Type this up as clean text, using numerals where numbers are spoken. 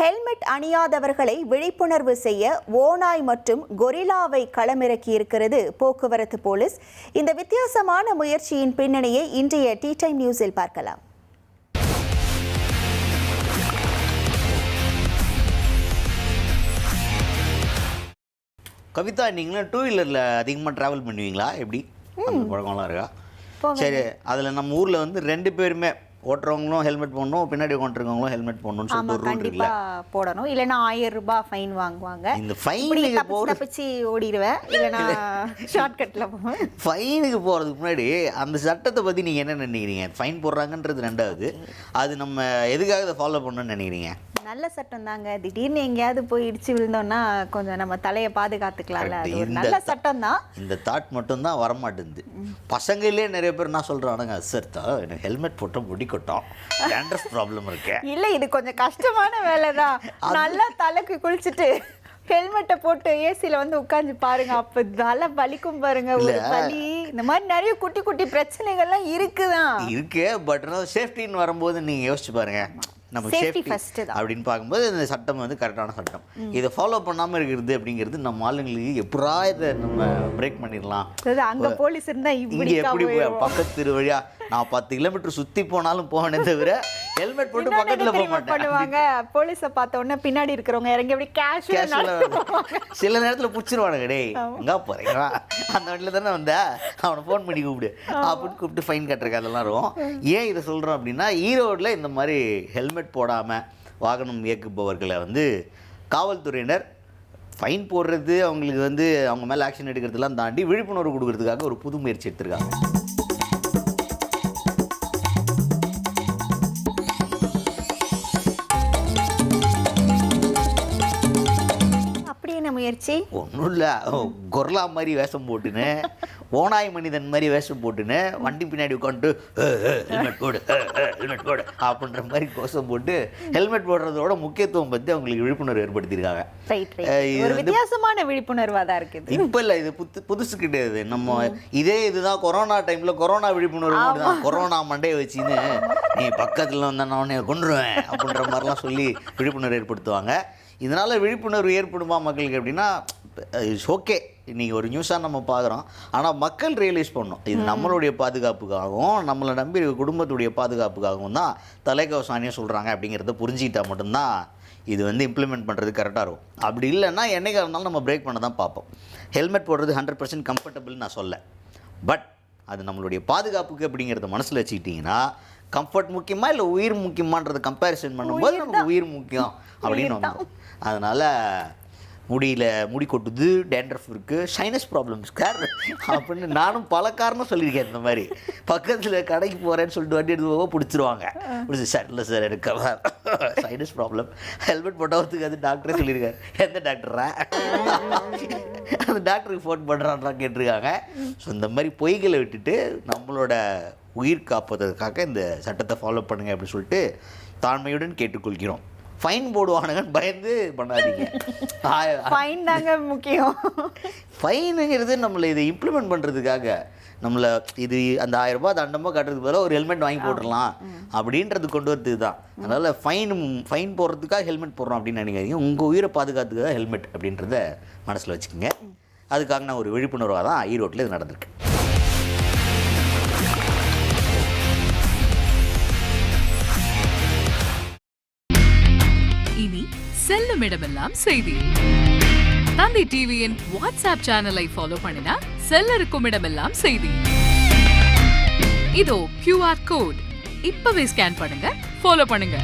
Helmet அணியாதவர்களை விழிப்புணர்வு செய்ய ஓநாய் மற்றும் கொரில்லாவை களமிறக்கியிருக்கிறது போக்குவரத்து போலீஸ். இந்த வித்தியாசமான முயற்சியின் பின்னணியை இன்றைய டீ டைம் நியூஸில் பார்க்கலாம். கவிதா, நீங்களும் டூ வீலரில் அதிகமாக ட்ராவல் பண்ணுவீங்களா? எப்படி அந்த பழக்கம்லாம் இருக்கா? சரி, அதில் நம்ம ஊரில் வந்து 2 பேருமே ஓட்டுறவங்களும் ஹெல்மெட் போடணும், பின்னாடி உட்காந்துருக்கவங்களும் ஹெல்மெட் போடணும்னு சொல்லிட்டு ஒரு ரூல் இருக்குல்ல? போடணும், இல்லைன்னா 1000 ரூபாய் ஃபைன் வாங்குவாங்க. இந்த ஃபைனுக்கு தப்பிச்சு ஓடிடுவேன், இல்லைன்னா ஷார்ட்கட்டில் போவேன். ஃபைனுக்கு போகிறதுக்கு முன்னாடி அந்த சட்டத்தை பற்றி நீங்கள் என்ன நினைக்கிறீங்க? ஃபைன் போடுறாங்கன்றது 2வது, அது நம்ம எதுக்காக இதை ஃபாலோ பண்ணணும்னு நினைக்கிறீங்க? நல்ல சட்டம் தாங்க. திடீர்னு எங்கேயாவது போய் இடிச்சு விழுந்தோம்னா கொஞ்சம் நம்ம தலையை பாதுகாத்துக்கலாம்ல. அது ஒரு நல்ல சட்டம் தான். இந்த தாட் மட்டும் தான் வரமாட்டேங்குது. பசங்களே நிறைய பேர் என்ன சொல்றானுங்க, சார் எனக்கு ஹெல்மெட் போட்டோம் முடிக்கட்டும், டேண்ட்ரஃப் ப்ராப்ளம் இருக்கு. இல்லை, இது கொஞ்சம் கஷ்டமான வேலை தான். நல்லா தலைக்கு குளிச்சுட்டு ஹெல்மெட்டை போட்டு ஏசியில் வந்து உட்காந்து பாருங்க, அப்போ தலை வலிக்கும் பாருங்க. ஒரு வலி, இந்த மாதிரி நிறைய குட்டி குட்டி பிரச்சனைகள்லாம் இருக்கு. பட் சேஃப்டின்னு வரும்போது நீங்கள் யோசிச்சு பாருங்க, நம்ம சேஃப்டி அப்படின்னு பார்க்கும்போது இந்த சட்டம் வந்து கரெக்டான சட்டம். இதை ஃபாலோ பண்ணாமல் இருக்கிறது அப்படிங்கிறது நம்ம ஆளுங்களுக்கு எப்படா இதை நம்ம பிரேக் பண்ணிடலாம். அங்கே போலீஸ் இருந்தால் இங்கே எப்படி பக்கத்து தெரு வழியா நான் 10 கிலோமீட்டர் சுற்றி போனாலும் போனே தவிர ஹெல்மெட் போட்டு பக்கத்தில் போக மாட்டேன் பண்ணுவாங்க. போலீஸை பார்த்த உடனே பின்னாடி இருக்கிறவங்க இறங்கி அப்படி சில நேரத்தில் பிடிச்சிருவானுங்க, டேய் எங்கே போகிறீங்களா, அந்த வண்டியில் தானே வந்தா, அவனை ஃபோன் பண்ணி கூப்பிடு அப்படின்னு கூப்பிட்டு ஃபைன் கட்டுறக்கு அதெல்லாம் இருக்கும். ஏன் இதை சொல்கிறோம் அப்படின்னா, ஈரோடில் இந்த மாதிரி ஹெல்மெட் போடாமல் வாகனம் இயக்குபவர்களை வந்து காவல்துறையினர் ஃபைன் போடுறது, அவங்களுக்கு வந்து அவங்க மேலே ஆக்ஷன் எடுக்கிறதுலாம் தாண்டி விழிப்புணர்வு கொடுக்கறதுக்காக ஒரு புது முயற்சி எடுத்திருக்காங்க. முயற்சி ஒன்றும் இல்லை, கொர்லா மாதிரி வேஷம் போட்டுன்னு, ஓனாய் மனிதன் மாதிரி வேஷம் போட்டுன்னு வண்டி பின்னாடி உட்காந்துட்டு ஹெல்மெட் போடு ஹெல்மெட் போடு அப்படின்ற மாதிரி கோஷம் போட்டு ஹெல்மெட் போடுறதோட முக்கியத்துவம் பற்றி அவங்களுக்கு விழிப்புணர்வு ஏற்படுத்தியிருக்காங்க. வித்தியாசமான விழிப்புணர்வாக தான் இருக்குது. இப்போ இல்லை, இது புதுசு கிடையாது. நம்ம இதுதான் கொரோனா டைமில் கொரோனா விழிப்புணர்வு தான். கொரோனா மண்டையை வச்சுன்னு நீ பக்கத்தில் வந்தா நான் உன்னை கொன்றுவேன் அப்படின்ற மாதிரிலாம் சொல்லி விழிப்புணர்வு ஏற்படுத்துவாங்க. இதனால் விழிப்புணர்வு ஏற்படுமா மக்களுக்கு அப்படின்னா, இட்ஸ் ஓகே, இன்றைக்கி ஒரு நியூஸாக நம்ம பார்க்குறோம். ஆனால் மக்கள் ரியலைஸ் பண்ணணும், இது நம்மளுடைய பாதுகாப்புக்காகவும் நம்மளை நம்பி குடும்பத்துடைய பாதுகாப்புக்காகவும் தான் தலைக்கவசானியாக சொல்கிறாங்க அப்படிங்கிறத புரிஞ்சுக்கிட்டா மட்டும்தான் இது வந்து இம்ப்ளிமெண்ட் பண்ணுறது கரெக்டாக இருக்கும். அப்படி இல்லைன்னா என்றைக்காக இருந்தாலும் நம்ம பிரேக் பண்ண தான் பார்ப்போம். ஹெல்மெட் போடுறது 100% கம்ஃபர்டபுள்னு நான் சொல்ல, பட் அது நம்மளுடைய பாதுகாப்புக்கு அப்படிங்கிறத மனசில் வச்சுக்கிட்டிங்கன்னா, கம்ஃபர்ட் முக்கியமாக இல்லை உயிர் முக்கியமானது கம்பேரிசன் பண்ணும்போது நமக்கு உயிர் முக்கியம் அப்படின்னு வந்துடும். அதனால் முடி கொட்டுது, டேண்ட்ரஃப் இருக்குது, சைனஸ் ப்ராப்ளம்ஸ் அப்படின்னு நானும் பல காரணம் சொல்லியிருக்கேன். இந்த மாதிரி பக்கத்தில் கடைக்கு போகிறேன்னு சொல்லிட்டு வண்டி எடுத்து போக பிடிச்சிருவாங்க. சார் இல்லை சார் எனக்கு சைனஸ் ப்ராப்ளம், ஹெல்மெட் போட்டவத்துக்கு அது டாக்டரே சொல்லியிருக்காரு. எந்த டாக்டரா? அந்த டாக்டருக்கு ஃபோன் பண்ணுறான்றான் கேட்டிருக்காங்க. ஸோ இந்த மாதிரி பொய்களை விட்டுட்டு நம்மளோட உயிர் காப்பதற்காக இந்த சட்டத்தை ஃபாலோ பண்ணுங்க அப்படின்னு சொல்லிட்டு தாழ்மையுடன் கேட்டுக்கொள்கிறோம். ஃபைன் போடுவானுங்கன்னு பயந்து பண்ணாதீங்க. ஃபைன் தாங்க முக்கியம். ஃபைனுங்கிறது நம்மளை இதை இம்ப்ளிமெண்ட் பண்ணுறதுக்காக, நம்மளை இது அந்த 1000 ரூபாய் தண்டமாக கட்டுறதுக்கு பதிலாக ஒரு ஹெல்மெட் வாங்கி போட்டுடலாம் அப்படின்றது கொண்டு வரதுக்கு தான். அதனால் ஃபைன் போடுறதுக்காக ஹெல்மெட் போடுறோம் அப்படின்னு நினைக்காதீங்க. உங்கள் உயிரை பாதுகாத்துக்காக ஹெல்மெட் அப்படின்றத மனசில் வச்சுக்கோங்க. அதுக்காக நான் ஒரு விழிப்புணர்வாக தான் ஈரோட்டில் இது நடந்திருக்கு. இனி செல்லும் இடமெல்லாம் செய்தி. தந்தி டிவியின் வாட்ஸ்அப் சேனலை ஃபாலோ பண்ணினா செல்லருக்கும் இடமெல்லாம் செய்தி. இதோ QR கோட், இப்பவே ஸ்கேன் பண்ணுங்க, ஃபாலோ பண்ணுங்க.